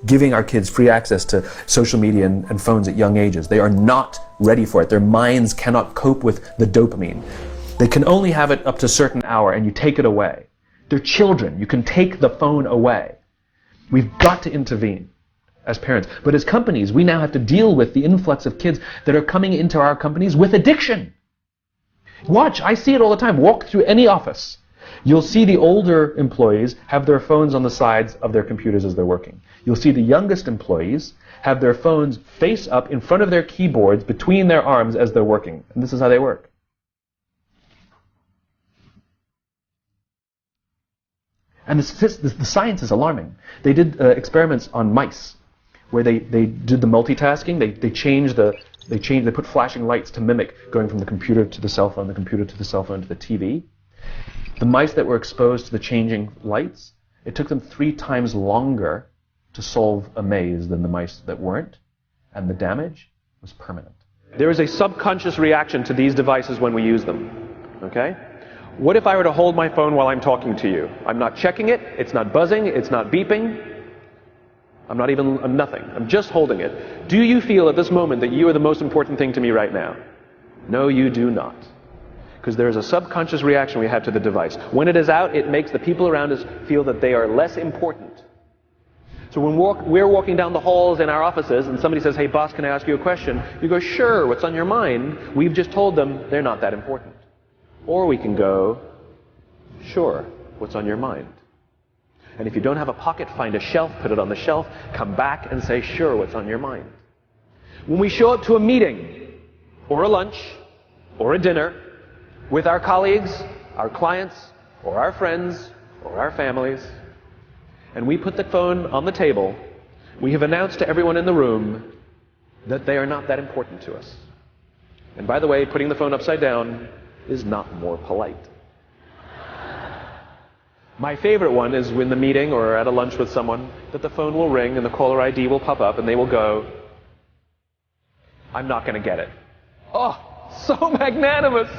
giving our kids free access to social media and phones at young ages. They are not ready for it. Their minds cannot cope with the dopamine. They can only have it up to a certain hour, and you take it away. They're children. You can take the phone away. We've got to intervene as parents. But as companies, we now have to deal with the influx of kids that are coming into our companies with addiction. Watch, I see it all the time. Walk through any office. You'll see the older employees have their phones on the sides of their computers as they're working. You'll see the youngest employees have their phones face up in front of their keyboards between their arms as they're working. And this is how they work. And the science is alarming. They did experiments on mice where they did the multitasking. They put flashing lights to mimic going from the computer to the cell phone, the computer to the cell phone to the TV. The mice that were exposed to the changing lights, it took them 3 times longer to solve a maze than the mice that weren't, and the damage was permanent. There is a subconscious reaction to these devices when we use them. Okay? What if I were to hold my phone while I'm talking to you? I'm not checking it, it's not buzzing, it's not beeping. I'm nothing. I'm just holding it. Do you feel at this moment that you are the most important thing to me right now? No, you do not. Because there is a subconscious reaction we have to the device. When it is out, it makes the people around us feel that they are less important. So when we're walking down the halls in our offices and somebody says, hey boss, can I ask you a question? You go, sure, what's on your mind? We've just told them they're not that important. Or we can go, sure, what's on your mind? And if you don't have a pocket, find a shelf, put it on the shelf, come back and say, sure, what's on your mind? When we show up to a meeting, or a lunch, or a dinner, with our colleagues, our clients, or our friends, or our families, and we put the phone on the table, we have announced to everyone in the room that they are not that important to us. And by the way, putting the phone upside down is not more polite. My favorite one is in the meeting or at a lunch with someone that the phone will ring and the caller ID will pop up and they will go, I'm not going to get it. Oh, so magnanimous.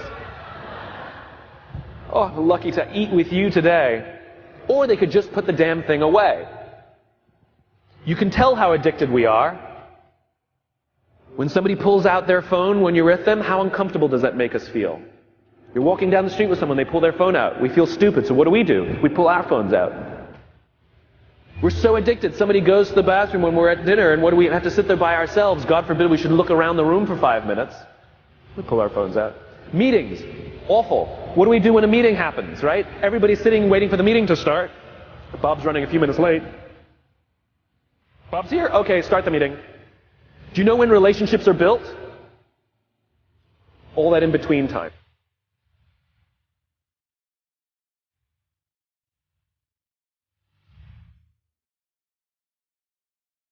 Oh, lucky to eat with you today. Or they could just put the damn thing away. You can tell how addicted we are. When somebody pulls out their phone when you're with them, how uncomfortable does that make us feel? You're walking down the street with someone, they pull their phone out. We feel stupid, so what do? We pull our phones out. We're so addicted. Somebody goes to the bathroom when we're at dinner, and what do we have to sit there by ourselves? God forbid we should look around the room for 5 minutes. We pull our phones out. Meetings. Awful. What do we do when a meeting happens, right? Everybody's sitting waiting for the meeting to start. Bob's running a few minutes late. Bob's here? Okay, start the meeting. Do you know when relationships are built? All that in between time.